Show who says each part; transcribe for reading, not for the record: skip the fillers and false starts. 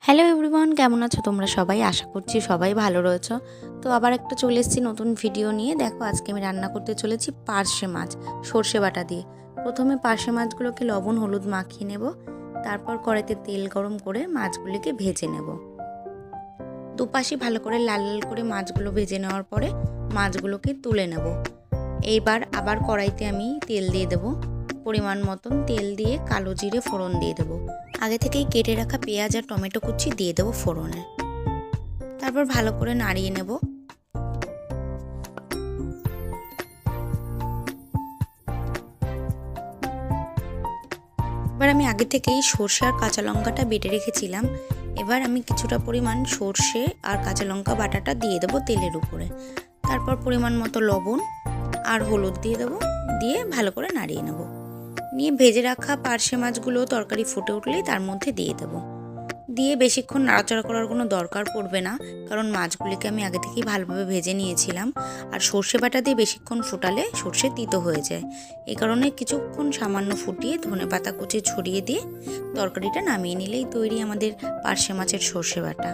Speaker 1: Hello everyone, কেমন আছো তোমরা সবাই? আশা করছি সবাই ভালো রয়েছো। তো আবার একটা চলে এসেছি নতুন ভিডিও নিয়ে। দেখো, আজকে আমি রান্না করতে চলেছি পার্শে মাছ সর্ষে বাটা দিয়ে। প্রথমে পার্শে মাছগুলোকে লবণ হলুদ মাখিয়ে নেব। তারপর কড়াইতে তেল গরম করে মাছগুলিকে ভেজে নেব। দুপাশে ভালো করে লাল লাল করে মাছগুলো ভেজে নেওয়ার পরে মাছগুলোকে তুলে নেব। এইবার আবার কড়াইতে আমি তেল দিয়ে দেবো। পরিমাণ মতন তেল দিয়ে কালো জিরে ফোড়ন দিয়ে দেবো। আগে থেকেই কেটে রাখা পেঁয়াজ আর টমেটো কুচি দিয়ে দেবো ফোড়নে। তারপর ভালো করে নাড়িয়ে নেব। এবার আমি আগে থেকেই সর্ষে আর কাঁচা লঙ্কাটা বেটে রেখেছিলাম। এবার আমি কিছুটা পরিমাণ সর্ষে আর কাঁচা লঙ্কা বাটাটা দিয়ে দেবো তেলের উপরে। তারপর পরিমাণ মতো লবণ আর হলুদ দিয়ে দেবো, দিয়ে ভালো করে নাড়িয়ে নেব। নিয়ে ভেজে রাখা পার্শে মাছগুলো তরকারি ফুটে উঠলেই তার মধ্যে দিয়ে দেবো। দিয়ে বেশিক্ষণ নাড়াচাড়া করার কোনো দরকার পড়বে না, কারণ মাছগুলিকে আমি আগে থেকেই ভালোভাবে ভেজে নিয়েছিলাম। আর সর্ষে বাটা দিয়ে বেশিক্ষণ ফুটালে সর্ষে তিতো হয়ে যায়। এই কারণে কিছুক্ষণ সামান্য ফুটিয়ে ধনেপাতা কুচি ছড়িয়ে দিয়ে তরকারিটা নামিয়ে নিলেই তৈরি আমাদের পার্শে মাছের সর্ষে বাটা।